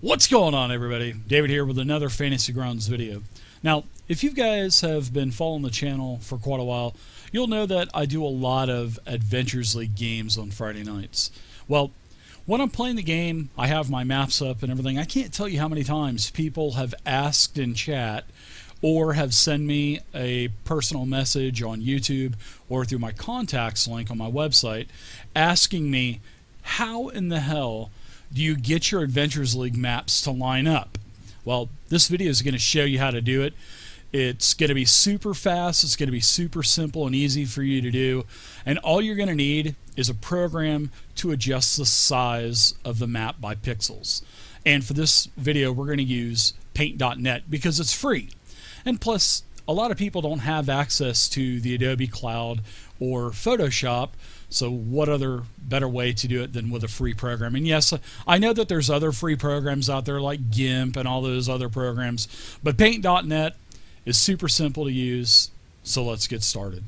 What's going on, everybody? David here with another Fantasy Grounds video. Now, if you guys have been following the channel for quite a while, you'll know that I do a lot of Adventures League games on Friday nights. Well, when I'm playing the game, I have my maps up and everything. I can't tell you how many times people have asked in chat or have sent me a personal message on YouTube or through my contacts link on my website asking me, how in the hell do you get your Adventures League maps to line up? Well, this video is going to show you how to do it. It's going to be super fast. It's going to be super simple and easy for you to do. And all you're going to need is a program to adjust the size of the map by pixels. And for this video, we're going to use paint.net because it's free. And plus, a lot of people don't have access to the Adobe Cloud or Photoshop. So what other better way to do it than with a free program? And yes, I know that there's other free programs out there like GIMP and all those other programs, but paint.net is super simple to use. So let's get started.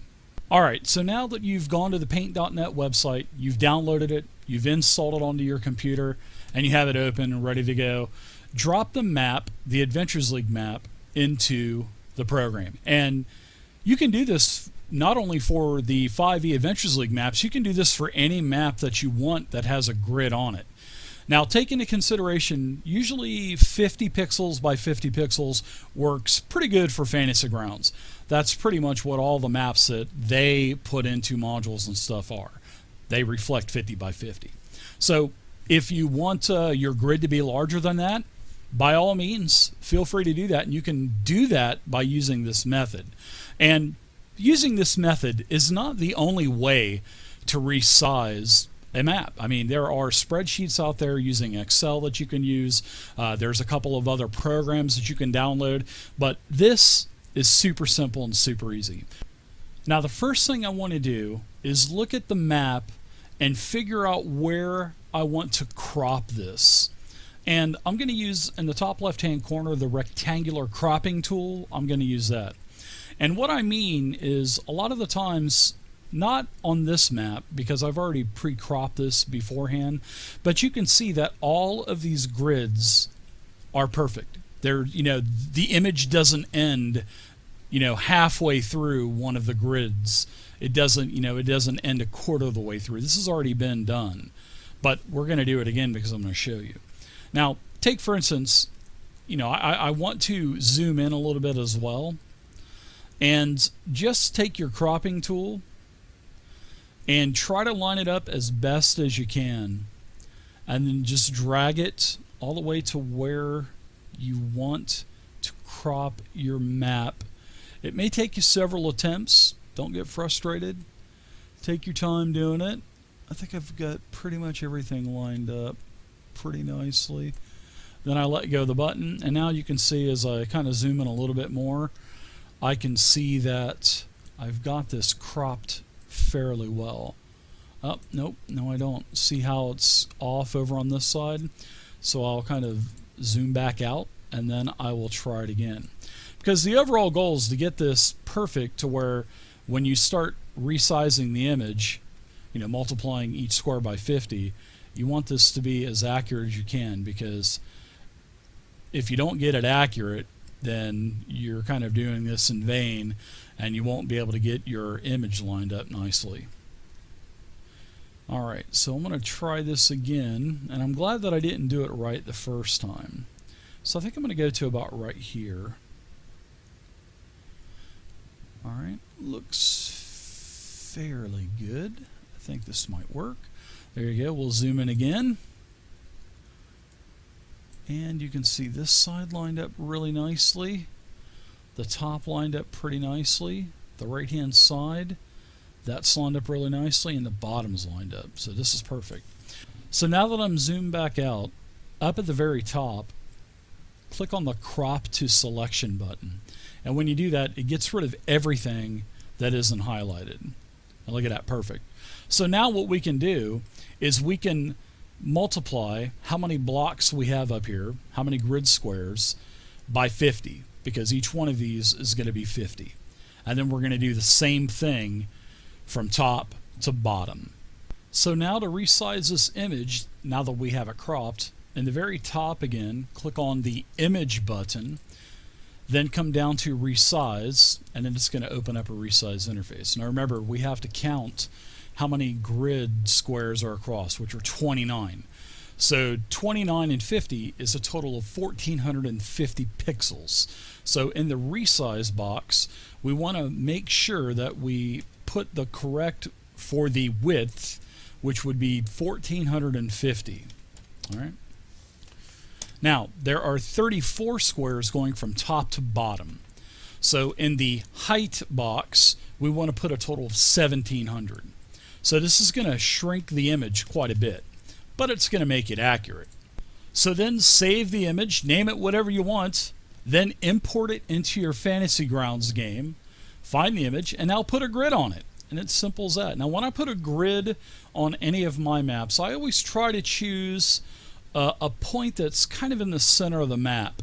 All right, so now that you've gone to the paint.net website, you've downloaded it, you've installed it onto your computer, and you have it open and ready to go, drop the map, the Adventures League map, into the program. And you can do this not only for the 5e Adventures League maps, you can do this for any map that you want that has a grid on it. Now, take into consideration, usually 50 pixels by 50 pixels works pretty good for Fantasy Grounds. That's pretty much what all the maps that they put into modules and stuff are. They reflect 50 by 50. So if you want your grid to be larger than that, by all means, feel free to do that. And you can do that by using this method. And using this method is not the only way to resize a map. I mean, there are spreadsheets out there using Excel that you can use. There's a couple of other programs that you can download, but this is super simple and super easy. Now, the first thing I want to do is look at the map and figure out where I want to crop this. And I'm going to use, in the top left-hand corner, the rectangular cropping tool. I'm going to use that. And what I mean is, a lot of the times, not on this map, because I've already pre-cropped this beforehand, but you can see that all of these grids are perfect. They're, the image doesn't end, halfway through one of the grids. It doesn't, it doesn't end a quarter of the way through. This has already been done, but we're going to do it again because I'm going to show you. Now, take for instance, I want to zoom in a little bit as well. And just take your cropping tool and try to line it up as best as you can. And then just drag it all the way to where you want to crop your map. It may take you several attempts. Don't get frustrated. Take your time doing it. I think I've got pretty much everything lined up pretty nicely. Then I let go of the button, and now you can see as I kind of zoom in a little bit more, I can see that I've got this cropped fairly well. Oh, nope, no I don't. See how it's off over on this side? So I'll kind of zoom back out, and then I will try it again. Because the overall goal is to get this perfect to where when you start resizing the image, multiplying each square by 50, you want this to be as accurate as you can, because if you don't get it accurate, then you're kind of doing this in vain and you won't be able to get your image lined up nicely. Alright, so I'm going to try this again, and I'm glad that I didn't do it right the first time. So I think I'm going to go to about right here. Alright, looks fairly good. I think this might work. There you go. We'll zoom in again. And you can see this side lined up really nicely. The top lined up pretty nicely. The right-hand side, that's lined up really nicely, and the bottom's lined up. So this is perfect. So now that I'm zoomed back out, up at the very top, click on the Crop to Selection button. And when you do that, it gets rid of everything that isn't highlighted. And look at that, perfect. So now what we can do is we can multiply how many blocks we have up here, how many grid squares, by 50, because each one of these is going to be 50. And then we're going to do the same thing from top to bottom. So now to resize this image, now that we have it cropped, in the very top again, click on the image button, then come down to resize, and then it's going to open up a resize interface. Now remember, we have to count how many grid squares are across, which are 29. So 29 and 50 is a total of 1450 pixels. So in the resize box, we want to make sure that we put the correct for the width, which would be 1450. All right. Now, there are 34 squares going from top to bottom. So in the height box, we want to put a total of 1700. So this is going to shrink the image quite a bit, but it's going to make it accurate. So then save the image, name it whatever you want, then import it into your Fantasy Grounds game, find the image, and now put a grid on it. And it's simple as that. Now when I put a grid on any of my maps, I always try to choose a point that's kind of in the center of the map.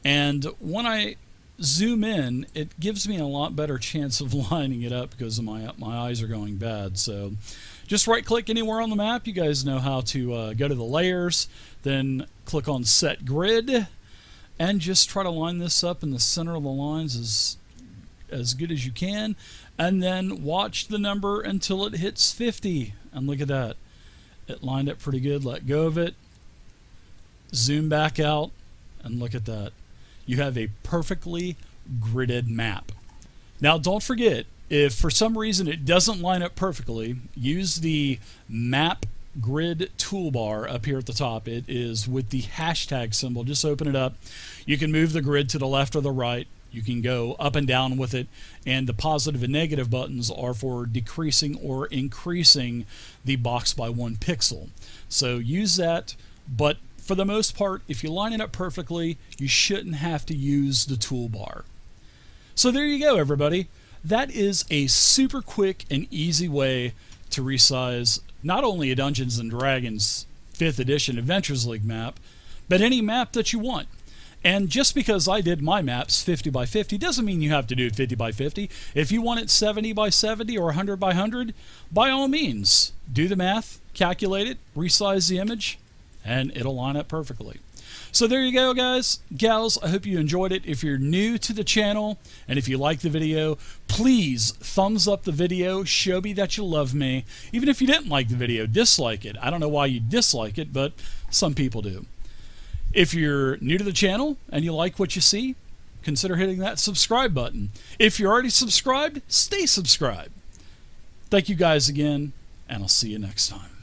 And when I zoom in, it gives me a lot better chance of lining it up because of my eyes are going bad. So just right click anywhere on the map. You guys know how to go to the layers, then click on set grid, and just try to line this up in the center of the lines as good as you can, and then watch the number until it hits 50. And look at that, it lined up pretty good. Let go of it, zoom back out, and look at that. You have a perfectly gridded map. Now don't forget, if for some reason it doesn't line up perfectly, use the map grid toolbar up here at the top. It is with the hashtag symbol. Just open it up. You can move the grid to the left or the right. You can go up and down with it, and the positive and negative buttons are for decreasing or increasing the box by 1 pixel. So use that, but for the most part, if you line it up perfectly, you shouldn't have to use the toolbar. So there you go, everybody. That is a super quick and easy way to resize not only a Dungeons & Dragons 5th edition Adventures League map, but any map that you want. And just because I did my maps 50 by 50 doesn't mean you have to do it 50 by 50. If you want it 70 by 70 or 100 by 100, by all means, do the math, calculate it, resize the image, and it'll line up perfectly. So there you go, guys, gals. I hope you enjoyed it. If you're new to the channel and if you like the video, please thumbs up the video. Show me that you love me. Even if you didn't like the video, dislike it. I don't know why you dislike it, but some people do. If you're new to the channel and you like what you see, consider hitting that subscribe button. If you're already subscribed, stay subscribed. Thank you guys again, and I'll see you next time.